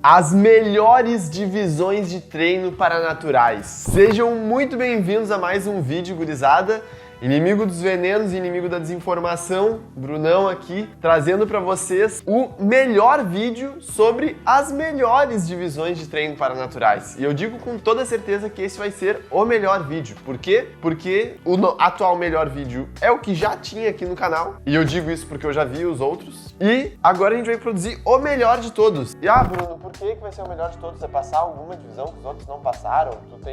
As melhores divisões de treino para naturais. Sejam muito bem-vindos a mais um vídeo, gurizada. Inimigo dos venenos, inimigo da desinformação, Brunão aqui, trazendo para vocês o melhor vídeo sobre as melhores divisões de treino para naturais. E eu digo com toda certeza que esse vai ser o melhor vídeo. Por quê? Porque o atual melhor vídeo é o que já tinha aqui no canal. E eu digo isso porque eu já vi os outros. E agora a gente vai produzir o melhor de todos. E Bruno, por que vai ser o melhor de todos? É passar alguma divisão que os outros não passaram? Tu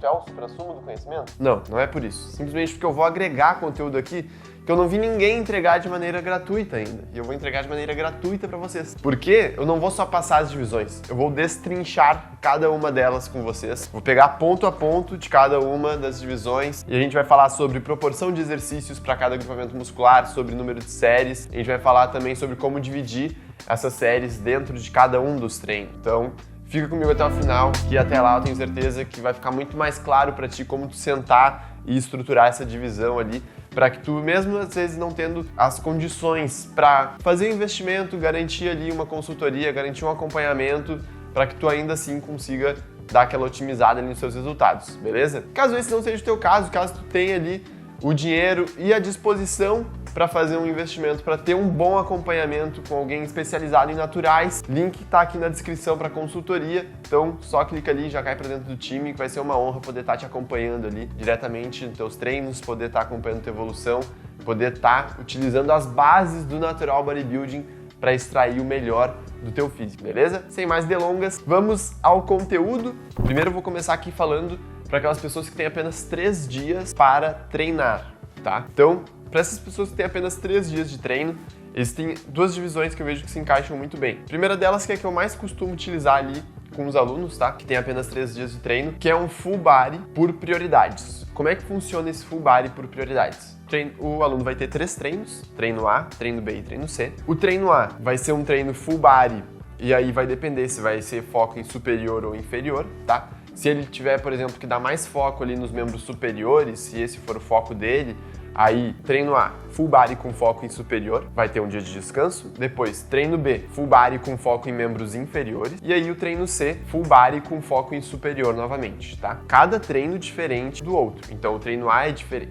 é o suprassumo do conhecimento? Não, não é por isso. Simplesmente porque eu vou agregar conteúdo aqui que eu não vi ninguém entregar de maneira gratuita ainda. E eu vou entregar de maneira gratuita pra vocês. Porque eu não vou só passar as divisões, eu vou destrinchar cada uma delas com vocês. Vou pegar ponto a ponto de cada uma das divisões e a gente vai falar sobre proporção de exercícios para cada agrupamento muscular, sobre número de séries. A gente vai falar também sobre como dividir essas séries dentro de cada um dos treinos. Então, fica comigo até o final, que até lá eu tenho certeza que vai ficar muito mais claro para ti como tu sentar e estruturar essa divisão ali, para que tu, mesmo às vezes não tendo as condições para fazer um investimento, garantir ali uma consultoria, garantir um acompanhamento, para que tu ainda assim consiga dar aquela otimizada ali nos seus resultados, beleza? Caso esse não seja o teu caso, caso tu tenha ali o dinheiro e a disposição para fazer um investimento, para ter um bom acompanhamento com alguém especializado em naturais, link tá aqui na descrição para consultoria, então só clica ali e já cai para dentro do time, que vai ser uma honra poder estar te acompanhando ali diretamente nos teus treinos, poder estar acompanhando tua evolução, poder estar utilizando as bases do Natural Bodybuilding para extrair o melhor do teu físico, beleza? Sem mais delongas, vamos ao conteúdo. Primeiro eu vou começar aqui falando para aquelas pessoas que têm apenas 3 dias para treinar, tá? Então, para essas pessoas que têm apenas 3 dias de treino, existem duas divisões que eu vejo que se encaixam muito bem. A primeira delas, que é a que eu mais costumo utilizar ali com os alunos, tá? Que tem apenas 3 dias de treino, que é um full body por prioridades. Como é que funciona esse full body por prioridades? O aluno vai ter 3 treinos, treino A, treino B e treino C. O treino A vai ser um treino full body, e aí vai depender se vai ser foco em superior ou inferior, tá? Se ele tiver, por exemplo, que dar mais foco ali nos membros superiores, se esse for o foco dele, aí, treino A, full body com foco em superior, vai ter um dia de descanso. Depois, treino B, full body com foco em membros inferiores. E aí, o treino C, full body com foco em superior novamente, tá? Cada treino diferente do outro. Então, o treino A,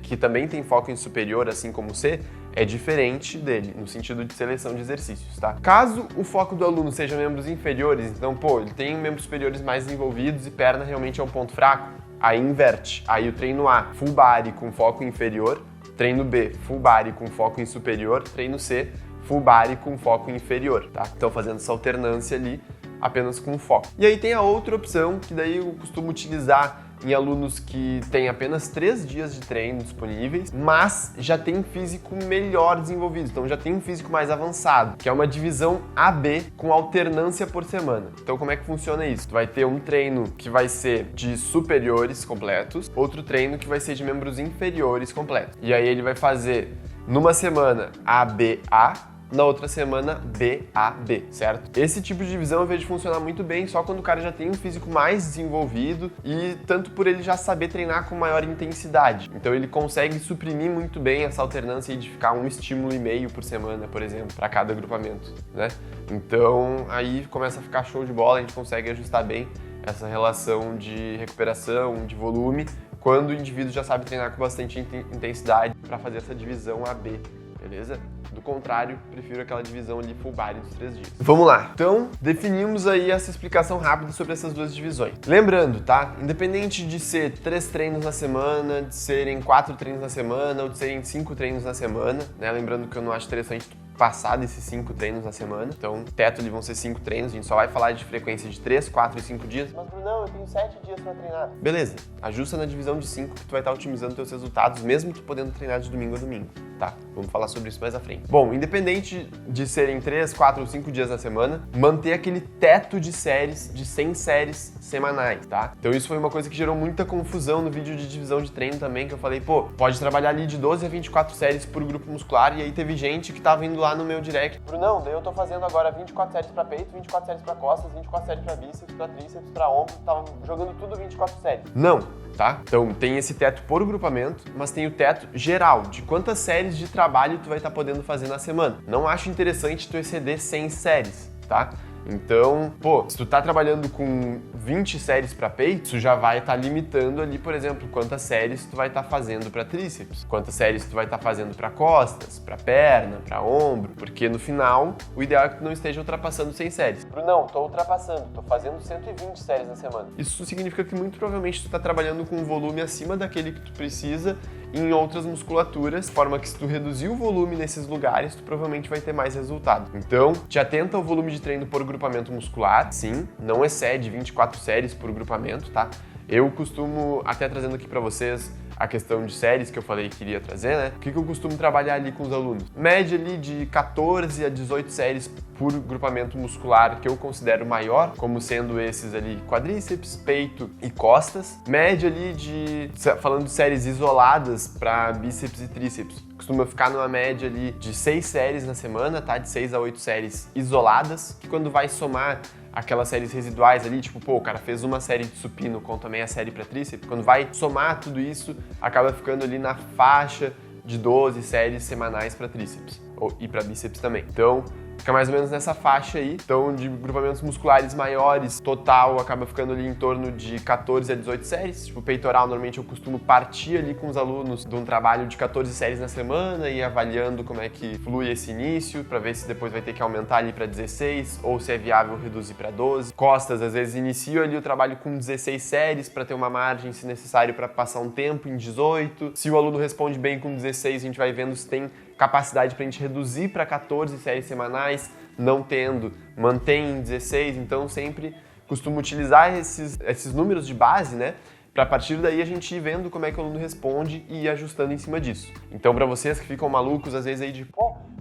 que também tem foco em superior, assim como o C, é diferente dele, no sentido de seleção de exercícios, tá? Caso o foco do aluno seja membros inferiores, então, ele tem membros superiores mais desenvolvidos e perna realmente é um ponto fraco, aí inverte. Aí, o treino A, full body com foco inferior. Treino B, full body com foco em superior. Treino C, full body com foco inferior, tá? Então fazendo essa alternância ali, apenas com foco. E aí tem a outra opção, que daí eu costumo utilizar em alunos que têm apenas 3 dias de treino disponíveis, mas já tem um físico melhor desenvolvido, então já tem um físico mais avançado, que é uma divisão AB com alternância por semana. Então como é que funciona isso? Tu vai ter um treino que vai ser de superiores completos, outro treino que vai ser de membros inferiores completos. E aí ele vai fazer numa semana ABA, na outra semana BAB, certo? Esse tipo de divisão eu vejo funcionar muito bem só quando o cara já tem um físico mais desenvolvido e tanto por ele já saber treinar com maior intensidade. Então ele consegue suprimir muito bem essa alternância de ficar 1,5 estímulo por semana, por exemplo, para cada agrupamento, né? Então aí começa a ficar show de bola, a gente consegue ajustar bem essa relação de recuperação, de volume, quando o indivíduo já sabe treinar com bastante intensidade para fazer essa divisão AB, beleza? Do contrário, prefiro aquela divisão ali full body dos 3 dias. Vamos lá. Então, definimos aí essa explicação rápida sobre essas duas divisões. Lembrando, tá? Independente de ser 3 treinos na semana, de serem 4 treinos na semana ou de serem 5 treinos na semana, né? Lembrando que eu não acho interessante passar desses 5 treinos na semana. Então, teto ali vão ser 5 treinos, a gente só vai falar de frequência de 3, 4 e 5 dias. Mas, Brunão, eu tenho 7 dias pra treinar. Beleza, ajusta na divisão de 5 que tu vai estar otimizando teus resultados, mesmo tu podendo treinar de domingo a domingo, tá? Vamos falar sobre isso mais à frente. Bom, independente de serem 3, 4 ou 5 dias na semana, manter aquele teto de séries, de 100 séries semanais, tá? Então isso foi uma coisa que gerou muita confusão no vídeo de divisão de treino também, que eu falei, pode trabalhar ali de 12 a 24 séries por grupo muscular, e aí teve gente que tava indo lá no meu direct, Brunão, daí eu tô fazendo agora 24 séries pra peito, 24 séries pra costas, 24 séries pra bíceps, pra tríceps, pra ombro, tava jogando tudo 24 séries. Não, tá? Então tem esse teto por grupamento, mas tem o teto geral, de quantas séries de trabalho tu vai estar podendo fazer na semana. Não acho interessante tu exceder 100 séries, tá? Então, se tu tá trabalhando com 20 séries para peito, tu já vai estar limitando ali, por exemplo, quantas séries tu vai estar fazendo para tríceps, quantas séries tu vai estar fazendo para costas, para perna, para ombro, porque no final, o ideal é que tu não esteja ultrapassando 100 séries. Não, tô ultrapassando, tô fazendo 120 séries na semana. Isso significa que muito provavelmente tu tá trabalhando com um volume acima daquele que tu precisa em outras musculaturas, de forma que se tu reduzir o volume nesses lugares, tu provavelmente vai ter mais resultado. Então, te atenta ao volume de treino por grupamento muscular, sim, não excede 24 séries por grupamento, tá? Eu costumo, até trazendo aqui pra vocês a questão de séries que eu falei que iria trazer, né? O que eu costumo trabalhar ali com os alunos? Média ali de 14 a 18 séries por grupamento muscular, que eu considero maior, como sendo esses ali quadríceps, peito e costas. Média ali de, falando de séries isoladas para bíceps e tríceps, costuma ficar numa média ali de 6 séries na semana, tá? De 6 a 8 séries isoladas, que quando vai somar aquelas séries residuais ali, tipo, o cara fez uma série de supino com também a série para tríceps, quando vai somar tudo isso, acaba ficando ali na faixa de 12 séries semanais para tríceps e para bíceps também. Então, fica mais ou menos nessa faixa aí. Então, de grupamentos musculares maiores, total acaba ficando ali em torno de 14 a 18 séries. Tipo, peitoral, normalmente eu costumo partir ali com os alunos de um trabalho de 14 séries na semana e avaliando como é que flui esse início, para ver se depois vai ter que aumentar ali para 16 ou se é viável reduzir para 12. Costas, às vezes inicio ali o trabalho com 16 séries para ter uma margem, se necessário, para passar um tempo em 18. Se o aluno responde bem com 16, a gente vai vendo se tem capacidade para a gente reduzir para 14 séries semanais, não tendo, mantém em 16, então sempre costumo utilizar esses números de base, né? Para a partir daí a gente ir vendo como é que o aluno responde e ir ajustando em cima disso. Então, para vocês que ficam malucos, às vezes aí de,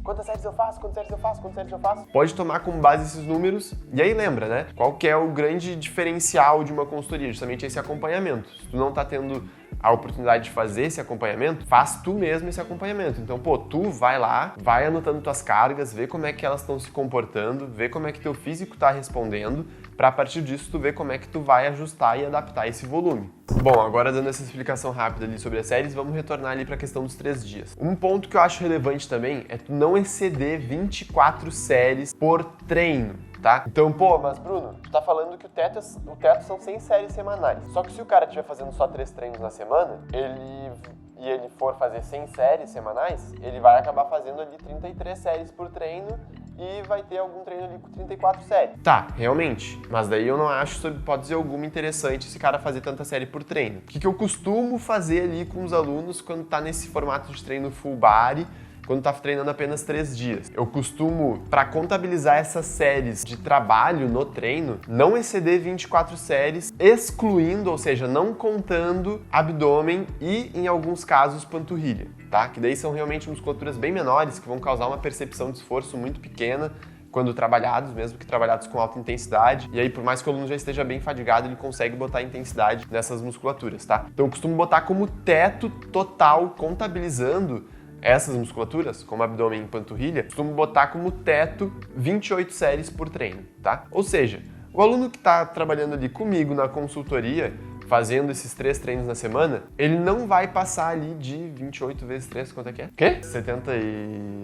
quantas séries eu faço, quantas séries eu faço, quantas séries eu faço? Pode tomar como base esses números e aí lembra, né? Qual que é o grande diferencial de uma consultoria? Justamente esse acompanhamento. Se tu não tá tendo a oportunidade de fazer esse acompanhamento, faz tu mesmo esse acompanhamento. Então, tu vai lá, vai anotando tuas cargas, vê como é que elas estão se comportando, vê como é que teu físico tá respondendo, para a partir disso tu ver como é que tu vai ajustar e adaptar esse volume. Bom, agora dando essa explicação rápida ali sobre as séries, vamos retornar ali para a questão dos 3 dias. Um ponto que eu acho relevante também é tu não exceder 24 séries por treino, tá? Então, mas Bruno, tu tá falando que o teto são 100 séries semanais. Só que se o cara estiver fazendo só 3 treinos na semana, ele for fazer 100 séries semanais, ele vai acabar fazendo ali 33 séries por treino e vai ter algum treino ali com 34 séries. Tá, realmente. Mas daí eu não acho, sob hipótese alguma, interessante esse cara fazer tanta série por treino. O que eu costumo fazer ali com os alunos quando tá nesse formato de treino full body, quando tá treinando apenas 3 dias? Eu costumo, para contabilizar essas séries de trabalho no treino, não exceder 24 séries, excluindo, ou seja, não contando abdômen e, em alguns casos, panturrilha, tá? Que daí são realmente musculaturas bem menores, que vão causar uma percepção de esforço muito pequena quando trabalhados, mesmo que trabalhados com alta intensidade. E aí, por mais que o aluno já esteja bem fadigado, ele consegue botar intensidade nessas musculaturas, tá? Então, eu costumo botar como teto total, contabilizando essas musculaturas, como abdômen e panturrilha, costumo botar como teto 28 séries por treino, tá? Ou seja, o aluno que está trabalhando ali comigo na consultoria, fazendo esses 3 treinos na semana, ele não vai passar ali de 28 vezes 3, quanto é que é? Quê? 70 e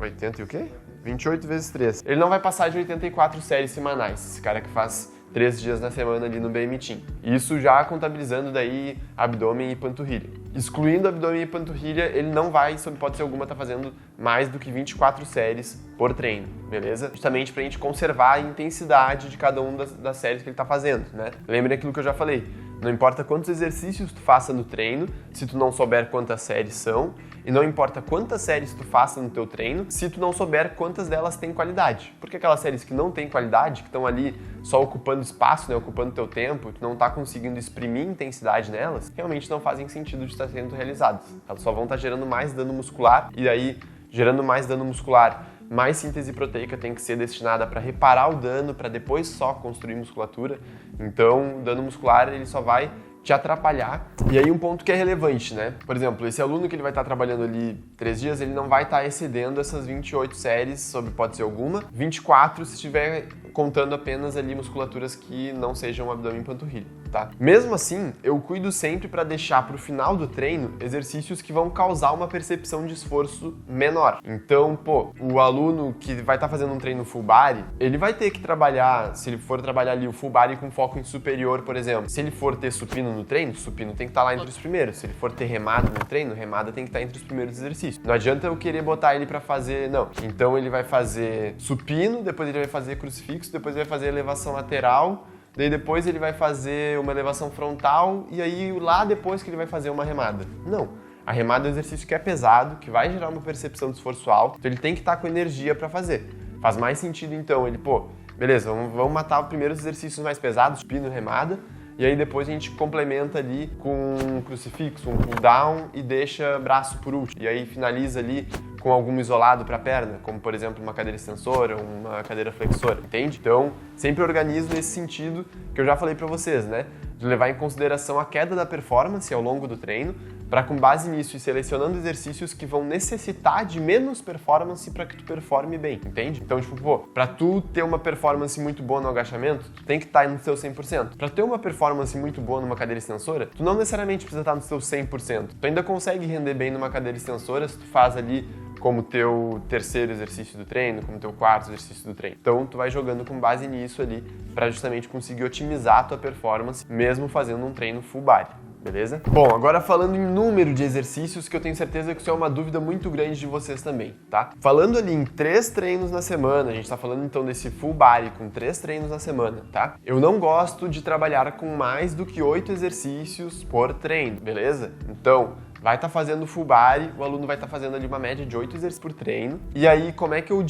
80 e o quê? 28 vezes 3. Ele não vai passar de 84 séries semanais, esse cara que faz 3 dias na semana ali no BM Team. Isso já contabilizando daí abdômen e panturrilha. Excluindo abdômen e panturrilha, ele não vai, sob hipótese alguma, estar fazendo mais do que 24 séries por treino, beleza? Justamente pra gente conservar a intensidade de cada uma das séries que ele tá fazendo, né? Lembrem aquilo que eu já falei. Não importa quantos exercícios tu faça no treino, se tu não souber quantas séries são, e não importa quantas séries tu faça no teu treino, se tu não souber quantas delas têm qualidade. Porque aquelas séries que não têm qualidade, que estão ali só ocupando espaço, né, ocupando teu tempo, tu não tá conseguindo exprimir intensidade nelas, realmente não fazem sentido de estar sendo realizadas. Elas só vão estar gerando mais dano muscular, e aí, gerando mais dano muscular, mais síntese proteica tem que ser destinada para reparar o dano, para depois só construir musculatura. Então, o dano muscular ele só vai te atrapalhar. E aí um ponto que é relevante, né? Por exemplo, esse aluno que ele vai estar trabalhando ali 3 dias ele não vai estar excedendo essas 28 séries sobre pode ser alguma, 24 se estiver contando apenas ali musculaturas que não sejam abdômen e panturrilha, tá? Mesmo assim, eu cuido sempre para deixar para o final do treino exercícios que vão causar uma percepção de esforço menor. Então, pô, o aluno que vai estar fazendo um treino full body, ele vai ter que trabalhar, se ele for trabalhar ali o full body com foco em superior, por exemplo, se ele for ter supino no treino, supino tem que estar lá entre os primeiros. Se ele for ter remada no treino, remada tem que estar entre os primeiros exercícios. Não adianta eu querer botar ele para fazer, não. Então ele vai fazer supino, depois ele vai fazer crucifixo, depois ele vai fazer elevação lateral, daí depois ele vai fazer uma elevação frontal e aí lá depois que ele vai fazer uma remada. Não. A remada é um exercício que é pesado, que vai gerar uma percepção de esforço alto, então ele tem que estar com energia para fazer. Faz mais sentido então ele, pô, beleza, vamos matar os primeiros exercícios mais pesados, supino, remada, e aí depois a gente complementa ali com um crucifixo, um pull down e deixa braço por último. E aí finaliza ali com algum isolado para a perna, como por exemplo uma cadeira extensora ou uma cadeira flexora, entende? Então, sempre organizo nesse sentido que eu já falei para vocês, né? De levar em consideração a queda da performance ao longo do treino, para com base nisso ir selecionando exercícios que vão necessitar de menos performance para que tu performe bem, entende? Então, tipo, pô, para tu ter uma performance muito boa no agachamento, tu tem que estar no teu 100%. Para ter uma performance muito boa numa cadeira extensora, tu não necessariamente precisa estar no teu 100%. Tu ainda consegue render bem numa cadeira extensora se tu faz ali como teu terceiro exercício do treino, como teu quarto exercício do treino. Então, tu vai jogando com base nisso ali para justamente conseguir otimizar a tua performance, mesmo fazendo um treino full body. Beleza? Bom, agora falando em número de exercícios, que eu tenho certeza que isso é uma dúvida muito grande de vocês também, tá? Falando ali em 3 treinos na semana, a gente tá falando então desse full body com 3 treinos na semana, tá? Eu não gosto de trabalhar com mais do que 8 exercícios por treino, beleza? Então, vai estar fazendo full body, o aluno vai estar fazendo ali uma média de 8 exercícios por treino. E aí, como é que eu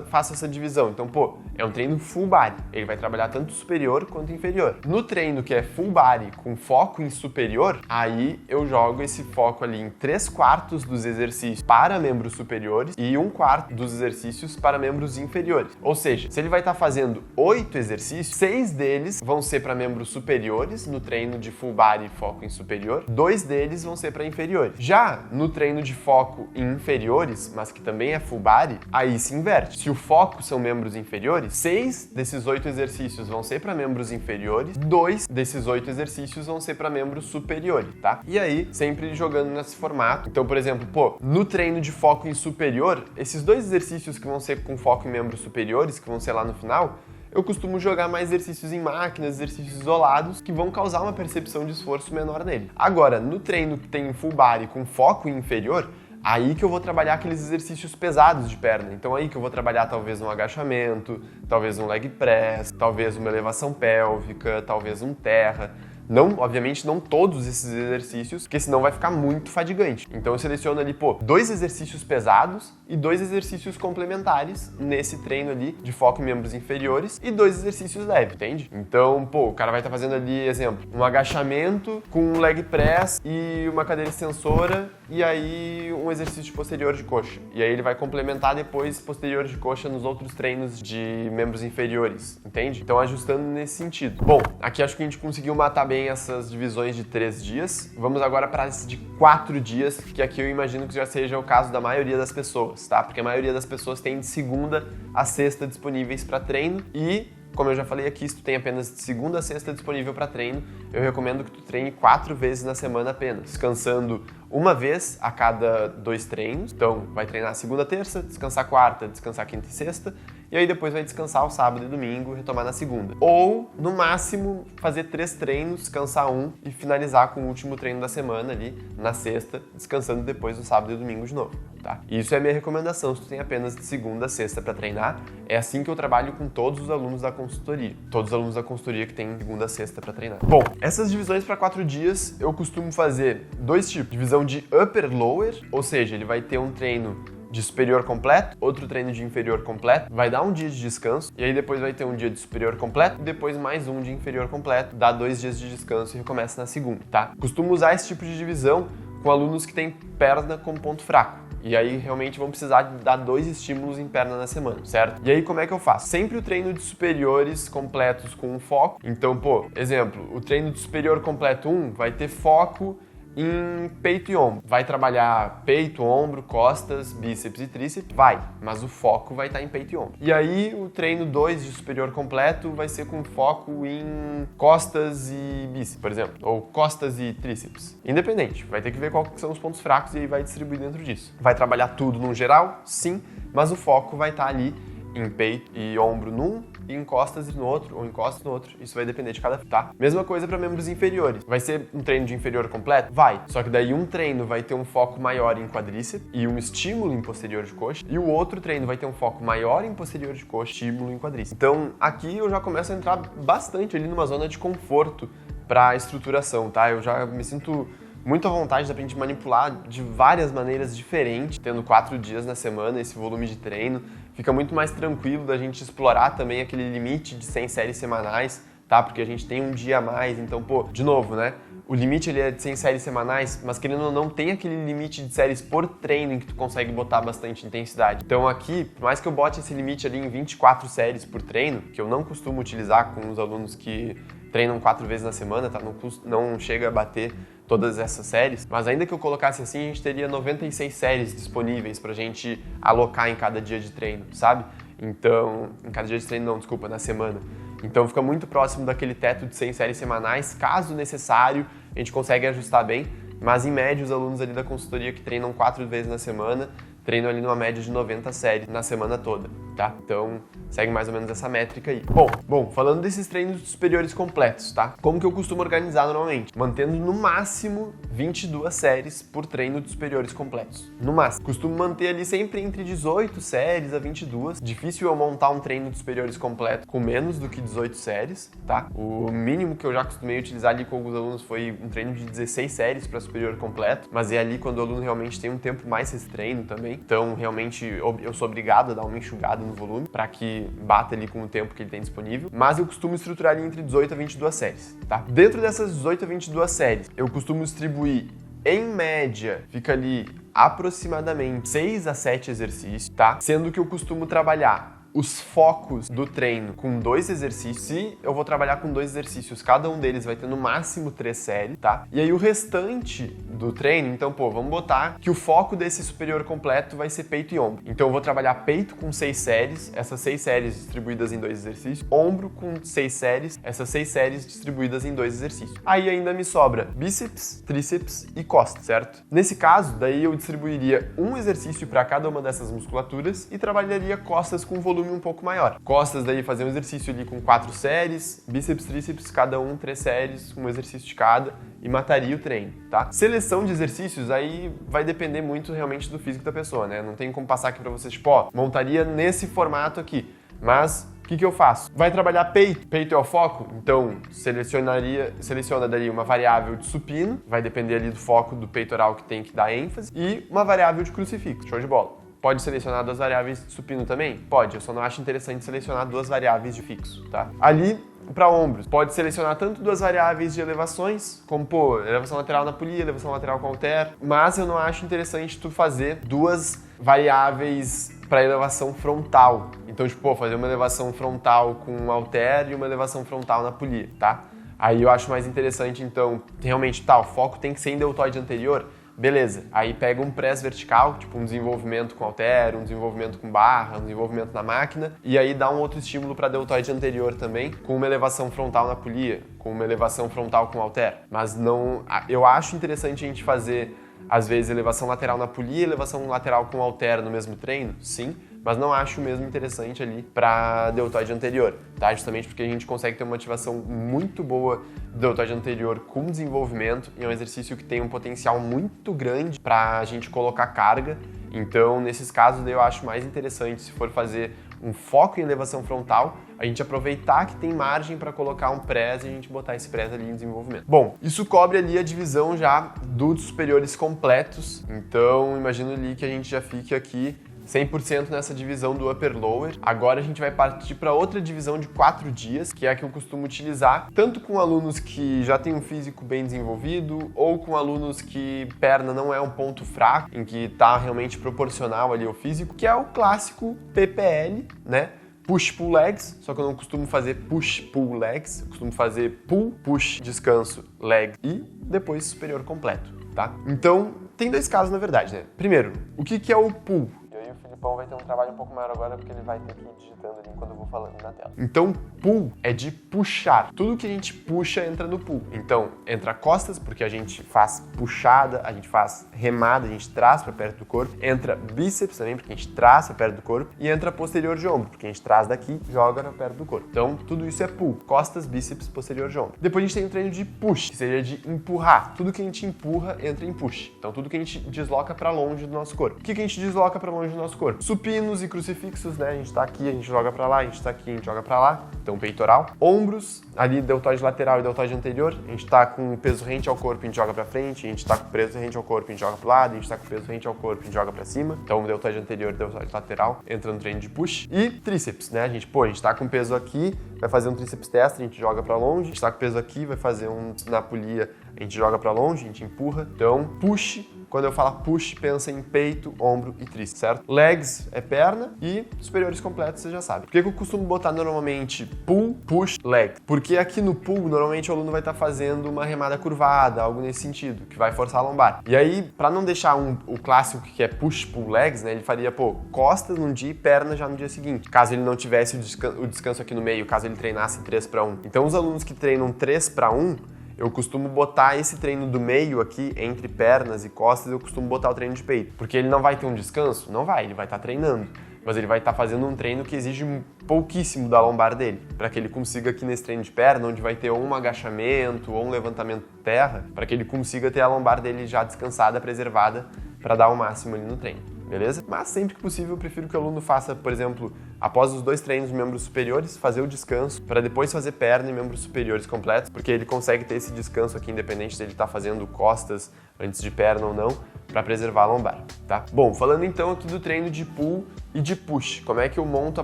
faço essa divisão? Então, pô, é um treino full body. Ele vai trabalhar tanto superior quanto inferior. No treino que é full body com foco em superior, aí eu jogo esse foco ali em 3/4 dos exercícios para membros superiores e 1/4 dos exercícios para membros inferiores. Ou seja, se ele vai estar fazendo 8 exercícios, 6 deles vão ser para membros superiores no treino de full body foco em superior, 2 deles vão ser para inferiores. Já no treino de foco em inferiores, mas que também é full body, aí se inverte. Se o foco são membros inferiores, 6 desses 8 exercícios vão ser para membros inferiores, 2 desses 8 exercícios vão ser para membros superiores, tá? E aí, sempre jogando nesse formato. Então, por exemplo, pô, no treino de foco em superior, esses 2 exercícios que vão ser com foco em membros superiores, que vão ser lá no final, eu costumo jogar mais exercícios em máquinas, exercícios isolados, que vão causar uma percepção de esforço menor nele. Agora, no treino que tem full body com foco em inferior, aí que eu vou trabalhar aqueles exercícios pesados de perna. Então aí que eu vou trabalhar talvez um agachamento, talvez um leg press, talvez uma elevação pélvica, talvez um terra. Não, obviamente, não todos esses exercícios, porque senão vai ficar muito fadigante. Então eu seleciono ali, pô, 2 exercícios pesados e 2 exercícios complementares nesse treino ali de foco em membros inferiores e 2 exercícios leves, entende? Então, pô, o cara vai estar fazendo ali, exemplo, um agachamento com um leg press e uma cadeira extensora e aí um exercício posterior de coxa. E aí ele vai complementar depois posterior de coxa nos outros treinos de membros inferiores, entende? Então ajustando nesse sentido. Bom, aqui acho que a gente conseguiu matar bem essas divisões de 3 dias. Vamos agora para as de 4 dias, que aqui eu imagino que já seja o caso da maioria das pessoas, tá? Porque a maioria das pessoas tem de segunda a sexta disponíveis para treino e, como eu já falei aqui, se tu tem apenas de segunda a sexta disponível para treino, eu recomendo que tu treine 4 vezes na semana apenas, descansando uma vez a cada 2 treinos. Então, vai treinar segunda, terça, descansar quarta, descansar quinta e sexta, e aí depois vai descansar o sábado e domingo e retomar na segunda. Ou, no máximo, fazer 3 treinos, descansar um e finalizar com o último treino da semana ali, na sexta, descansando depois no sábado e domingo de novo, tá? Isso é a minha recomendação se tu tem apenas de segunda a sexta para treinar. É assim que eu trabalho com todos os alunos da consultoria. Todos os alunos da consultoria que têm segunda a sexta para treinar. Bom, essas divisões para 4 dias, eu costumo fazer 2 tipos. Divisão de upper-lower, ou seja, ele vai ter um treino de superior completo, outro treino de inferior completo, vai dar um dia de descanso, e aí depois vai ter um dia de superior completo, e depois mais um de inferior completo, dá 2 dias de descanso e recomeça na segunda, tá? Costumo usar esse tipo de divisão com alunos que têm perna como ponto fraco. E aí realmente vão precisar dar 2 estímulos em perna na semana, certo? E aí como é que eu faço? Sempre o treino de superiores completos com um foco. Então, pô, exemplo, o treino de superior completo 1 vai ter foco em peito e ombro. Vai trabalhar peito, ombro, costas, bíceps e tríceps? Vai, mas o foco vai estar em peito e ombro. E aí o treino 2 de superior completo vai ser com foco em costas e bíceps, por exemplo, ou costas e tríceps. Independente, vai ter que ver quais são os pontos fracos e aí vai distribuir dentro disso. Vai trabalhar tudo no geral? Sim, mas o foco vai estar ali em peito e ombro num, e em costas no outro, ou em costas no outro. Isso vai depender de cada, tá? Mesma coisa para membros inferiores. Vai ser um treino de inferior completo? Vai. Só que daí um treino vai ter um foco maior em quadríceps e um estímulo em posterior de coxa, e o outro treino vai ter um foco maior em posterior de coxa, estímulo em quadríceps. Então, aqui eu já começo a entrar bastante ali numa zona de conforto para estruturação, tá? Eu já me sinto muito à vontade pra gente manipular de várias maneiras diferentes, tendo 4 dias na semana, esse volume de treino. Fica muito mais tranquilo da gente explorar também aquele limite de 100 séries semanais, tá? Porque a gente tem um dia a mais, então, pô, de novo, né? O limite ele é de 100 séries semanais, mas querendo ou não, tem aquele limite de séries por treino em que tu consegue botar bastante intensidade. Então aqui, por mais que eu bote esse limite ali em 24 séries por treino, que eu não costumo utilizar com os alunos que treinam 4 vezes na semana, tá? Não chega a bater todas essas séries, mas ainda que eu colocasse assim, a gente teria 96 séries disponíveis pra gente alocar em cada dia de treino, sabe? Então, em cada dia de treino não, desculpa, na semana. Então fica muito próximo daquele teto de 100 séries semanais, caso necessário, a gente consegue ajustar bem, mas em média os alunos ali da consultoria que treinam 4 vezes na semana, treinam ali numa média de 90 séries na semana toda, tá? Então, segue mais ou menos essa métrica aí. Bom, falando desses treinos superiores completos, tá? Como que eu costumo organizar normalmente? Mantendo no máximo 22 séries por treino de superiores completos. No máximo. Costumo manter ali sempre entre 18 séries a 22. Difícil eu montar um treino de superiores completo com menos do que 18 séries, tá? O mínimo que eu já costumei utilizar ali com alguns alunos foi um treino de 16 séries para superior completo, mas é ali quando o aluno realmente tem um tempo mais esse treino também. Então, realmente, eu sou obrigado a dar uma enxugada no volume para que bata ali com o tempo que ele tem disponível, mas eu costumo estruturar ali entre 18 a 22 séries, tá? Dentro dessas 18 a 22 séries, eu costumo distribuir, em média, fica ali aproximadamente 6 a 7 exercícios, tá? Sendo que eu costumo trabalhar os focos do treino com 2 exercícios, e eu vou trabalhar com 2 exercícios, cada um deles vai ter no máximo 3 séries, tá? E aí o restante do treino, então, pô, vamos botar que o foco desse superior completo vai ser peito e ombro. Então eu vou trabalhar peito com 6 séries, essas 6 séries distribuídas em 2 exercícios, ombro com 6 séries, essas 6 séries distribuídas em 2 exercícios. Aí ainda me sobra bíceps, tríceps e costas, certo? Nesse caso, daí eu distribuiria um exercício para cada uma dessas musculaturas e trabalharia costas com volume um pouco maior. Costas, daí fazer um exercício ali com 4 séries, bíceps, tríceps, cada um 3 séries, um exercício de cada, e mataria o treino, tá? Seleção de exercícios, aí vai depender muito realmente do físico da pessoa, né? Não tem como passar aqui pra vocês, tipo, ó, montaria nesse formato aqui, mas o que eu faço? Vai trabalhar peito. Peito é o foco? Então, seleciona dali uma variável de supino, vai depender ali do foco do peitoral que tem que dar ênfase, e uma variável de crucifixo. Show de bola. Pode selecionar 2 variáveis de supino também? Pode, eu só não acho interessante selecionar 2 variáveis de fixo, tá? Ali, para ombros, pode selecionar tanto 2 variáveis de elevações, como, pô, elevação lateral na polia, elevação lateral com halter, mas eu não acho interessante tu fazer 2 variáveis para elevação frontal. Então, tipo, pô, fazer uma elevação frontal com halter e uma elevação frontal na polia, tá? Aí eu acho mais interessante, então, realmente, tá, o foco tem que ser em deltoide anterior. Beleza, aí pega um press vertical, tipo um desenvolvimento com halter, um desenvolvimento com barra, um desenvolvimento na máquina, e aí dá um outro estímulo para deltoide anterior também, com uma elevação frontal na polia, com uma elevação frontal com halter. Mas não, eu acho interessante a gente fazer, às vezes, elevação lateral na polia, elevação lateral com halter no mesmo treino, sim, mas não acho mesmo interessante ali para deltoide anterior, tá? Justamente porque a gente consegue ter uma ativação muito boa do deltoide anterior com desenvolvimento, e é um exercício que tem um potencial muito grande para a gente colocar carga. Então, nesses casos, eu acho mais interessante, se for fazer um foco em elevação frontal, a gente aproveitar que tem margem para colocar um press e a gente botar esse press ali em desenvolvimento. Bom, isso cobre ali a divisão já dos superiores completos, então imagino ali que a gente já fique aqui 100% nessa divisão do upper-lower. Agora a gente vai partir para outra divisão de 4 dias, que é a que eu costumo utilizar, tanto com alunos que já têm um físico bem desenvolvido, ou com alunos que perna não é um ponto fraco, em que está realmente proporcional ali ao físico, que é o clássico PPL, né? Push-pull legs, só que eu não costumo fazer push-pull legs, eu costumo fazer pull, push, descanso, leg e depois superior completo. tá? Então, tem dois casos na verdade, né? Primeiro, o que é o pull? E aí o Filipão vai ter um trabalho um pouco maior agora porque ele vai ter que ir digitando ali enquanto eu vou falando na tela. Então, pull é de puxar. Tudo que a gente puxa entra no pull. Então, entra costas, porque a gente faz puxada, a gente faz remada, a gente traz para perto do corpo. Entra bíceps também, porque a gente traz para perto do corpo. E entra posterior de ombro, porque a gente traz daqui e joga para perto do corpo. Então, tudo isso é pull. Costas, bíceps, posterior de ombro. Depois a gente tem o treino de push, que seria de empurrar. Tudo que a gente empurra entra em push. Então, tudo que a gente desloca para longe do nosso corpo. O que a gente desloca para longe do nosso corpo? Supinos e crucifixos, né? A gente tá aqui, a gente joga para lá, a gente tá aqui, a gente joga para lá. Então, peitoral. Ombros, ali deltoide lateral e deltoide anterior. A gente tá com o peso rente ao corpo, a gente joga para frente. A gente tá com o peso rente ao corpo, a gente joga pro lado. A gente tá com o peso rente ao corpo, a gente joga para cima. Então, deltoide anterior e deltoide lateral entra no treino de push. E tríceps, né? A gente tá com o peso aqui, vai fazer um tríceps testa, a gente joga para longe. A gente tá com o peso aqui, vai fazer na polia, a gente joga para longe, a gente empurra. Então, push. Quando eu falo push, pensa em peito, ombro e tríceps, certo? Legs é perna e superiores completos, você já sabe. Por que eu costumo botar normalmente pull, push, leg? Porque aqui no pull, normalmente o aluno vai estar fazendo uma remada curvada, algo nesse sentido, que vai forçar a lombar. E aí, para não deixar o clássico que é push, pull, legs, né? Ele faria, costas num dia e perna já no dia seguinte. Caso ele não tivesse o descanso aqui no meio, caso ele treinasse 3-1. Então, os alunos que treinam 3-1, eu costumo botar esse treino do meio aqui, entre pernas e costas, eu costumo botar o treino de peito. Porque ele não vai ter um descanso? Não vai, ele vai estar treinando. Mas ele vai estar fazendo um treino que exige pouquíssimo da lombar dele, para que ele consiga aqui nesse treino de perna, onde vai ter ou um agachamento ou um levantamento terra, para que ele consiga ter a lombar dele já descansada, preservada, para dar o máximo ali no treino. Beleza? Mas sempre que possível eu prefiro que o aluno faça, por exemplo, após os 2 treinos de membros superiores, fazer o descanso para depois fazer perna e membros superiores completos, porque ele consegue ter esse descanso aqui independente se ele está fazendo costas antes de perna ou não, para preservar a lombar, tá? Bom, falando então aqui do treino de pull e de push, como é que eu monto a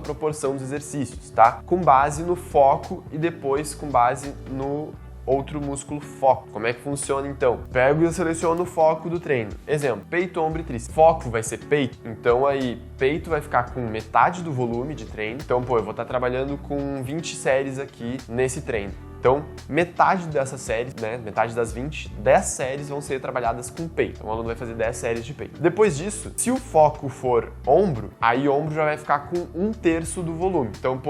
proporção dos exercícios, tá? Com base no foco e depois com base no outro músculo foco. Como é que funciona então? Pego e seleciono o foco do treino. Exemplo, peito, ombro e tríceps. Foco vai ser peito, então aí peito vai ficar com metade do volume de treino. Então, eu vou estar trabalhando com 20 séries aqui nesse treino. Então, metade dessas séries, né, metade das 20, 10 séries vão ser trabalhadas com peito. Então, o aluno vai fazer 10 séries de peito. Depois disso, se o foco for ombro, aí ombro já vai ficar com 1/3 do volume. Então,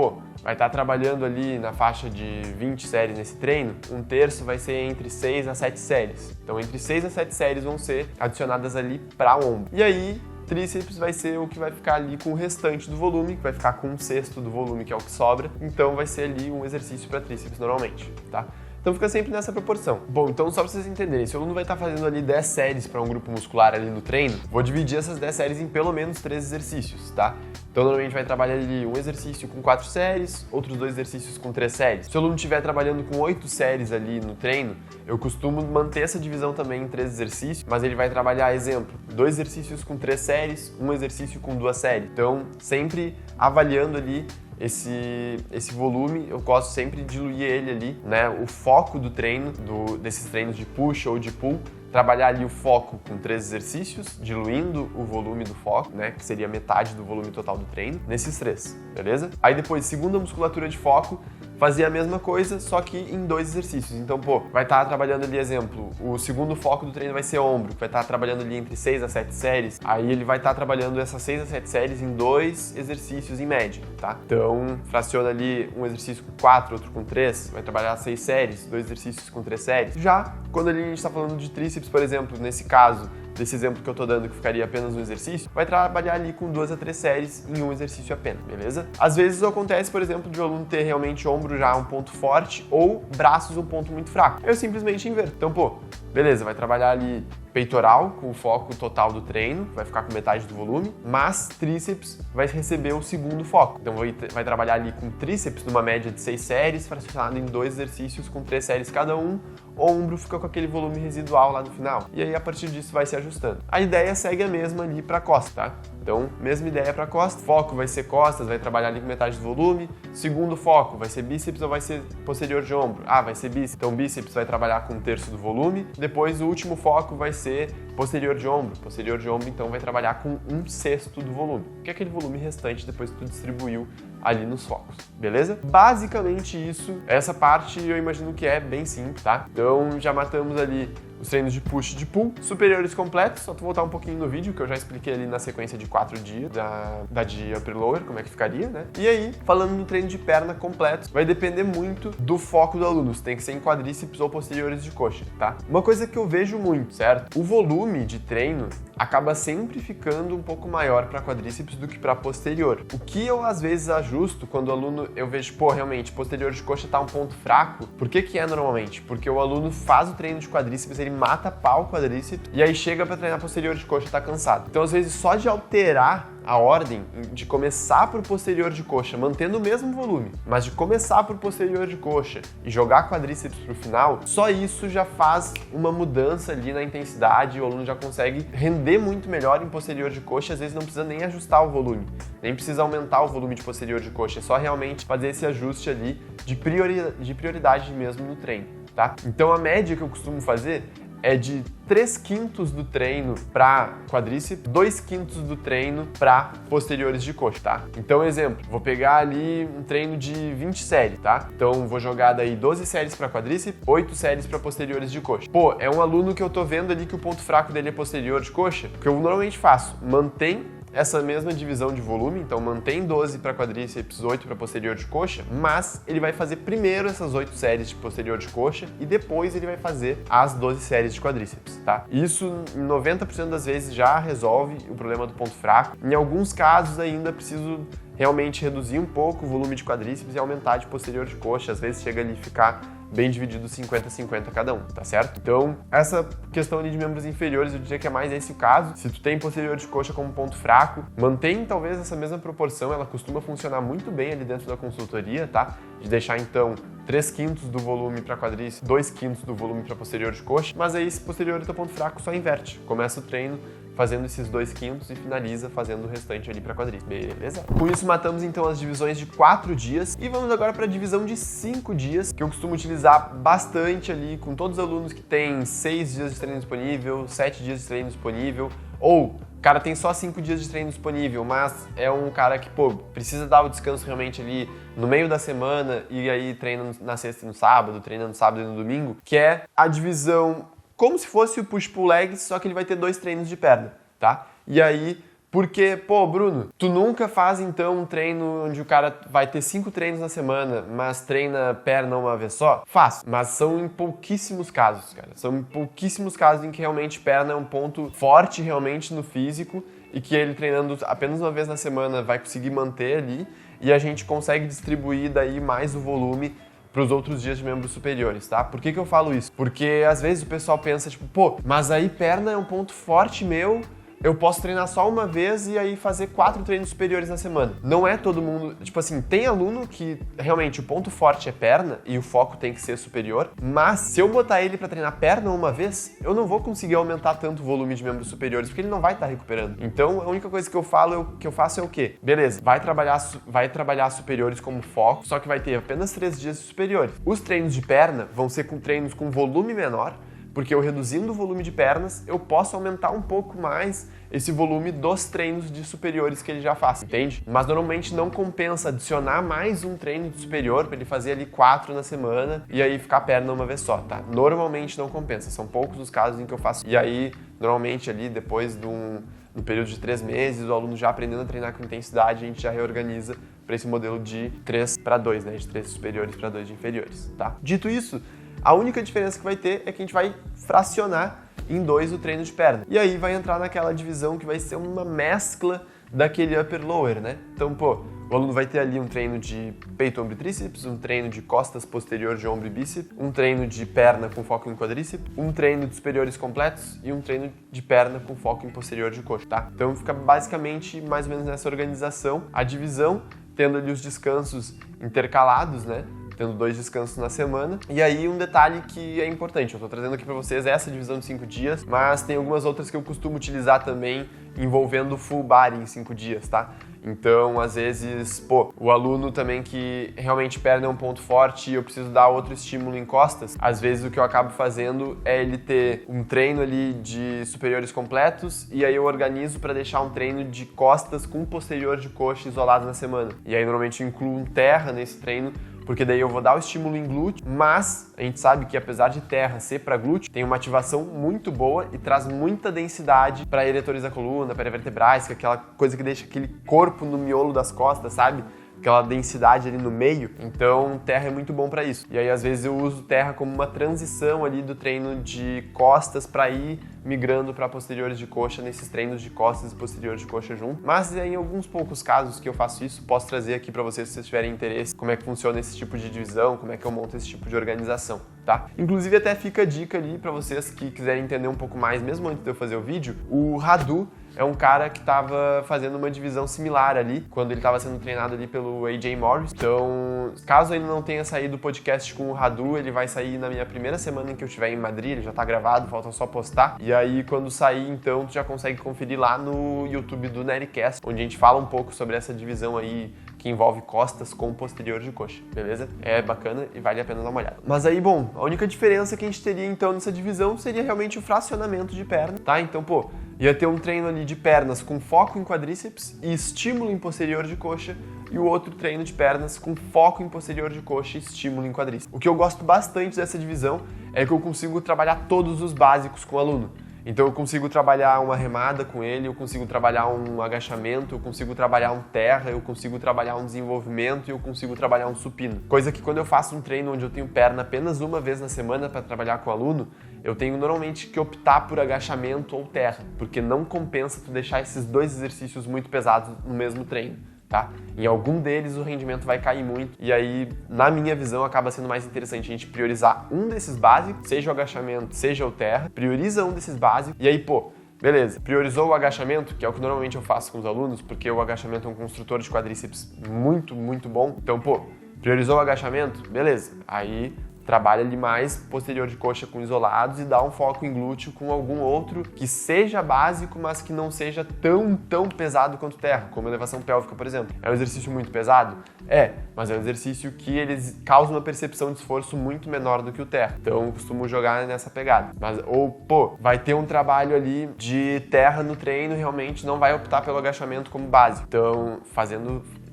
vai estar trabalhando ali na faixa de 20 séries nesse treino, 1/3 vai ser entre 6 a 7 séries. Então, entre 6 a 7 séries vão ser adicionadas ali para ombro. E aí, tríceps vai ser o que vai ficar ali com o restante do volume, que vai ficar com 1/6 do volume, que é o que sobra. Então, vai ser ali um exercício para tríceps normalmente, tá? Então fica sempre nessa proporção. Bom, então só para vocês entenderem, se o aluno vai estar fazendo ali 10 séries para um grupo muscular ali no treino, vou dividir essas 10 séries em pelo menos 3 exercícios, tá? Então normalmente vai trabalhar ali um exercício com 4 séries, outros 2 exercícios com 3 séries. Se o aluno estiver trabalhando com 8 séries ali no treino, eu costumo manter essa divisão também em 3 exercícios, mas ele vai trabalhar, exemplo, 2 exercícios com 3 séries, um exercício com 2 séries. Então sempre avaliando ali esse volume, eu gosto sempre de diluir ele ali, né? O foco do treino, desses treinos de push ou de pull, trabalhar ali o foco com 3 exercícios, diluindo o volume do foco, né? Que seria metade do volume total do treino, nesses 3, beleza? Aí depois, segunda musculatura de foco, fazer a mesma coisa, só que em 2 exercícios. Então, vai estar trabalhando ali, exemplo, o segundo foco do treino vai ser ombro, que vai estar trabalhando ali entre 6 a 7 séries. Aí ele vai estar trabalhando essas 6 a 7 séries em 2 exercícios em média, tá? Então, fraciona ali um exercício com 4, outro com 3, vai trabalhar 6 séries, 2 exercícios com 3 séries. Já quando ali a gente está falando de tríceps, por exemplo, nesse caso, desse exemplo que eu tô dando, que ficaria apenas um exercício, vai trabalhar ali com 2 a 3 séries em um exercício apenas, beleza? Às vezes acontece, por exemplo, de o aluno ter realmente ombro já um ponto forte ou braços um ponto muito fraco. Eu simplesmente inverto. Então, beleza, vai trabalhar ali peitoral com o foco total do treino, vai ficar com metade do volume, mas tríceps vai receber o segundo foco. Então vai trabalhar ali com tríceps numa média de 6 séries, fracionado em 2 exercícios com 3 séries cada um, ombro fica com aquele volume residual lá no final. E aí a partir disso vai se ajustando. A ideia segue a mesma ali para costa, tá? Então, mesma ideia para costa, foco vai ser costas, vai trabalhar ali com metade do volume. Segundo foco, vai ser bíceps ou vai ser posterior de ombro? Vai ser bíceps. Então, bíceps vai trabalhar com 1/3 do volume. Depois, o último foco vai ser posterior de ombro. Posterior de ombro, então, vai trabalhar com 1/6 do volume, que é aquele volume restante depois que tu distribuiu ali nos focos, beleza? Basicamente isso, essa parte eu imagino que é bem simples, tá? Então, já matamos ali os treinos de push e de pull, superiores completos, só tu voltar um pouquinho no vídeo, que eu já expliquei ali na sequência de 4 dias da de upper lower, como é que ficaria, né? E aí, falando no treino de perna completo, vai depender muito do foco do aluno, se tem que ser em quadríceps ou posteriores de coxa, tá? Uma coisa que eu vejo muito, certo? O volume de treino acaba sempre ficando um pouco maior para quadríceps do que para posterior. O que eu às vezes ajusto quando o aluno, eu vejo, pô, realmente, posterior de coxa tá um ponto fraco. Por que que é normalmente? Porque o aluno faz o treino de quadríceps, ele mata pau o quadríceps e aí chega para treinar posterior de coxa e tá cansado. Então, às vezes, só de alterar a ordem de começar por posterior de coxa, mantendo o mesmo volume, mas de começar por posterior de coxa e jogar quadríceps pro final, só isso já faz uma mudança ali na intensidade, o aluno já consegue render muito melhor em posterior de coxa, às vezes não precisa nem ajustar o volume, nem precisa aumentar o volume de posterior de coxa, é só realmente fazer esse ajuste ali de prioridade mesmo no treino, tá? Então a média que eu costumo fazer é de 3/5 do treino para quadríceps, 2/5 do treino para posteriores de coxa, tá? Então, exemplo, vou pegar ali um treino de 20 séries, tá? Então, vou jogar daí 12 séries para quadríceps, 8 séries para posteriores de coxa. Pô, é um aluno que eu tô vendo ali que o ponto fraco dele é posterior de coxa, o que eu normalmente faço, mantém essa mesma divisão de volume, então mantém 12 para quadríceps, 8 para posterior de coxa, mas ele vai fazer primeiro essas 8 séries de posterior de coxa e depois ele vai fazer as 12 séries de quadríceps, tá? Isso, em 90% das vezes, já resolve o problema do ponto fraco. Em alguns casos, ainda preciso realmente reduzir um pouco o volume de quadríceps e aumentar de posterior de coxa, às vezes chega ali a ficar bem dividido 50-50 cada um, tá certo? Então, essa questão ali de membros inferiores, eu diria que é mais esse o caso. Se tu tem posterior de coxa como ponto fraco, mantém talvez essa mesma proporção, ela costuma funcionar muito bem ali dentro da consultoria, tá? De deixar então 3/5 do volume para quadríceps, 2/5 do volume para posterior de coxa, mas aí esse posterior e teu ponto fraco só inverte. Começa o treino fazendo esses 2/5 e finaliza fazendo o restante ali para quadríceps, beleza? Com isso matamos então as divisões de 4 dias e vamos agora para a divisão de 5 dias, que eu costumo utilizar bastante ali com todos os alunos que têm 6 dias de treino disponível, 7 dias de treino disponível, ou o cara tem só 5 dias de treino disponível, mas é um cara que, pô, precisa dar o descanso realmente ali no meio da semana e aí treina na sexta e no sábado, treina no sábado e no domingo, que é a divisão como se fosse o push-pull legs, só que ele vai ter 2 treinos de perna, tá? E aí, porque, pô, Bruno, tu nunca faz então um treino onde o cara vai ter 5 treinos na semana, mas treina perna uma vez só? Faço, mas são em pouquíssimos casos, cara. São em pouquíssimos casos em que realmente perna é um ponto forte realmente no físico e que ele treinando apenas uma vez na semana vai conseguir manter ali e a gente consegue distribuir daí mais o volume para os outros dias de membros superiores, tá? Por que que eu falo isso? Porque às vezes o pessoal pensa, tipo, pô, mas aí perna é um ponto forte meu, eu posso treinar só uma vez e aí fazer 4 treinos superiores na semana. Não é todo mundo, tipo assim, tem aluno que realmente o ponto forte é perna e o foco tem que ser superior, mas se eu botar ele para treinar perna uma vez, eu não vou conseguir aumentar tanto o volume de membros superiores, porque ele não vai estar recuperando. Então, a única coisa que eu faço é o quê? Beleza, vai trabalhar superiores como foco, só que vai ter apenas 3 dias de superiores. Os treinos de perna vão ser com treinos com volume menor, porque eu reduzindo o volume de pernas, eu posso aumentar um pouco mais esse volume dos treinos de superiores que ele já faz, entende? Mas normalmente não compensa adicionar mais um treino de superior para ele fazer ali 4 na semana e aí ficar perna uma vez só, tá? Normalmente não compensa, são poucos os casos em que eu faço. E aí, normalmente ali depois no período de 3 meses, o aluno já aprendendo a treinar com intensidade, a gente já reorganiza para esse modelo de 3/2, né? De 3 superiores para 2 de inferiores, tá? Dito isso, a única diferença que vai ter é que a gente vai fracionar em 2 o treino de perna. E aí vai entrar naquela divisão que vai ser uma mescla daquele upper lower, né? Então, pô, o aluno vai ter ali um treino de peito, ombro e tríceps, um treino de costas posterior de ombro e bíceps, um treino de perna com foco em quadríceps, um treino de superiores completos e um treino de perna com foco em posterior de coxa, tá? Então fica basicamente mais ou menos nessa organização, a divisão, tendo ali os descansos intercalados, né? Tendo 2 descansos na semana. E aí um detalhe que é importante, eu tô trazendo aqui para vocês essa divisão de 5 dias, mas tem algumas outras que eu costumo utilizar também envolvendo full body em 5 dias, tá? Então, às vezes, pô, o aluno também que realmente perna é um ponto forte e eu preciso dar outro estímulo em costas, às vezes o que eu acabo fazendo é ele ter um treino ali de superiores completos e aí eu organizo para deixar um treino de costas com posterior de coxa isolado na semana. E aí normalmente eu incluo um terra nesse treino porque daí eu vou dar o estímulo em glúteo, mas a gente sabe que apesar de terra ser para glúteo, tem uma ativação muito boa e traz muita densidade para eretores da coluna, para vertebrais, que é aquela coisa que deixa aquele corpo no miolo das costas, sabe? Aquela densidade ali no meio, então terra é muito bom para isso. E aí às vezes eu uso terra como uma transição ali do treino de costas para ir migrando para posteriores de coxa nesses treinos de costas e posteriores de coxa junto. Mas em alguns poucos casos que eu faço isso, posso trazer aqui para vocês se vocês tiverem interesse, como é que funciona esse tipo de divisão, como é que eu monto esse tipo de organização, tá? Inclusive até fica a dica ali para vocês que quiserem entender um pouco mais, mesmo antes de eu fazer o vídeo, o Radu é um cara que estava fazendo uma divisão similar ali, quando ele estava sendo treinado ali pelo AJ Morris. Então, caso ele não tenha saído do podcast com o Radu, ele vai sair na minha primeira semana em que eu estiver em Madrid, ele já tá gravado, falta só postar. E aí, quando sair, então, tu já consegue conferir lá no YouTube do Nerdcast, onde a gente fala um pouco sobre essa divisão aí que envolve costas com posterior de coxa, beleza? É bacana e vale a pena dar uma olhada. Mas aí, bom, a única diferença que a gente teria então nessa divisão seria realmente o fracionamento de perna, tá? Então, pô, ia ter um treino ali de pernas com foco em quadríceps e estímulo em posterior de coxa, e o outro treino de pernas com foco em posterior de coxa e estímulo em quadríceps. O que eu gosto bastante dessa divisão é que eu consigo trabalhar todos os básicos com o aluno. Então eu consigo trabalhar uma remada com ele, eu consigo trabalhar um agachamento, eu consigo trabalhar um terra, eu consigo trabalhar um desenvolvimento e eu consigo trabalhar um supino. Coisa que quando eu faço um treino onde eu tenho perna apenas uma vez na semana para trabalhar com o aluno, eu tenho normalmente que optar por agachamento ou terra, porque não compensa tu deixar esses dois exercícios muito pesados no mesmo treino. Tá? Em algum deles o rendimento vai cair muito e aí, na minha visão, acaba sendo mais interessante a gente priorizar um desses básicos, seja o agachamento, seja o terra, prioriza um desses básicos e aí, pô, beleza, priorizou o agachamento, que é o que normalmente eu faço com os alunos, porque o agachamento é um construtor de quadríceps muito, muito bom. Então, pô, priorizou o agachamento, beleza, aí trabalha ali mais posterior de coxa com isolados e dá um foco em glúteo com algum outro que seja básico, mas que não seja tão pesado quanto terra, como elevação pélvica, por exemplo. É um exercício muito pesado? É, mas é um exercício que eles causam uma percepção de esforço muito menor do que o terra. Então eu costumo jogar nessa pegada. Mas, ou, pô, vai ter um trabalho ali de terra no treino, realmente não vai optar pelo agachamento como básico. Então,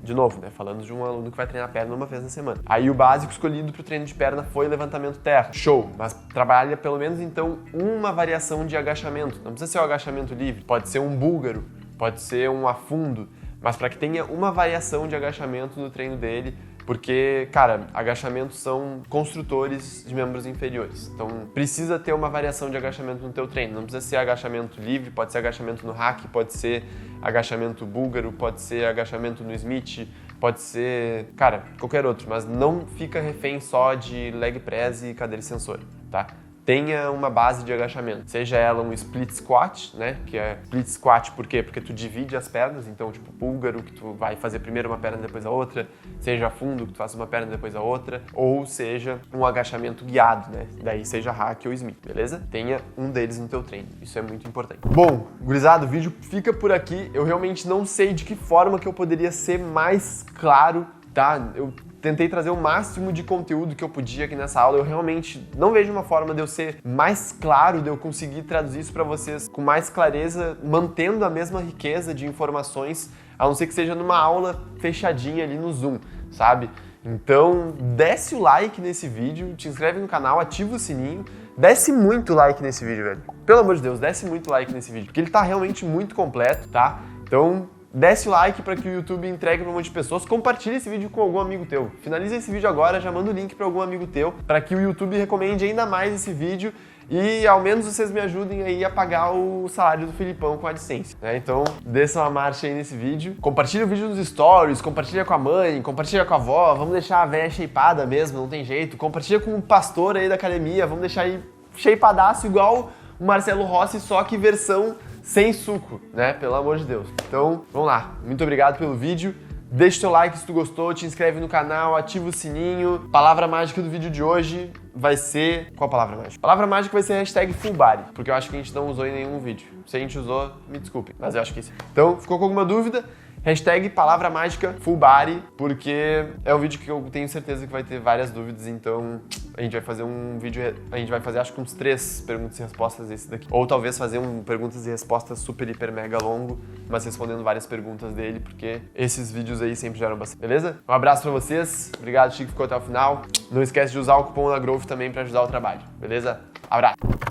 de novo, né? Falando de um aluno que vai treinar perna uma vez na semana. Aí o básico escolhido para o treino de perna foi levantamento terra. Show! Mas trabalha pelo menos então uma variação de agachamento. Não precisa ser o agachamento livre. Pode ser um búlgaro, pode ser um afundo. Mas para que tenha uma variação de agachamento no treino dele, porque, cara, agachamentos são construtores de membros inferiores. Então, precisa ter uma variação de agachamento no teu treino. Não precisa ser agachamento livre, pode ser agachamento no hack, pode ser agachamento búlgaro, pode ser agachamento no Smith, pode ser, cara, qualquer outro. Mas não fica refém só de leg press e cadeira extensora, tá? Tenha uma base de agachamento, seja ela um split squat, né, que é split squat por quê? Porque tu divide as pernas, então tipo búlgaro, que tu vai fazer primeiro uma perna depois a outra, seja fundo, que tu faça uma perna depois a outra, ou seja um agachamento guiado, né, daí seja hack ou Smith, beleza? Tenha um deles no teu treino, isso é muito importante. Bom, gurizada, o vídeo fica por aqui, eu realmente não sei de que forma que eu poderia ser mais claro, tá? Eu tentei trazer o máximo de conteúdo que eu podia aqui nessa aula. Eu realmente não vejo uma forma de eu ser mais claro, de eu conseguir traduzir isso para vocês com mais clareza, mantendo a mesma riqueza de informações, a não ser que seja numa aula fechadinha ali no Zoom, sabe? Então, desce o like nesse vídeo, te inscreve no canal, ativa o sininho, desce muito like nesse vídeo, velho. Pelo amor de Deus, desce muito like nesse vídeo, porque ele tá realmente muito completo, tá? Então, desce o like para que o YouTube entregue para um monte de pessoas. Compartilha esse vídeo com algum amigo teu. Finaliza esse vídeo agora, já manda o link para algum amigo teu, para que o YouTube recomende ainda mais esse vídeo e ao menos vocês me ajudem aí a pagar o salário do Filipão com a AdSense, né? Então, desça uma marcha aí nesse vídeo. Compartilha o vídeo nos stories, compartilha com a mãe, compartilha com a avó, vamos deixar a véia shapeada mesmo, não tem jeito. Compartilha com o pastor aí da academia, vamos deixar aí shapeadaço igual o Marcelo Rossi, só que versão sem suco, né? Pelo amor de Deus. Então, vamos lá. Muito obrigado pelo vídeo. Deixa o teu like se tu gostou, te inscreve no canal, ativa o sininho. Palavra mágica do vídeo de hoje vai ser... Qual a palavra mágica? A palavra mágica vai ser hashtag fullbody, porque eu acho que a gente não usou em nenhum vídeo. Se a gente usou, me desculpe, mas eu acho que sim. Então, ficou com alguma dúvida? Hashtag palavra mágica fullbody, porque é um vídeo que eu tenho certeza que vai ter várias dúvidas, então a gente vai fazer um vídeo, a gente vai fazer acho que uns 3 perguntas e respostas esse daqui. Ou talvez fazer um perguntas e respostas super, hiper, mega longo, mas respondendo várias perguntas dele, porque esses vídeos aí sempre geram bastante, beleza? Um abraço pra vocês, obrigado Chico que ficou até o final. Não esquece de usar o cupom da Growth também pra ajudar o trabalho, beleza? Abraço!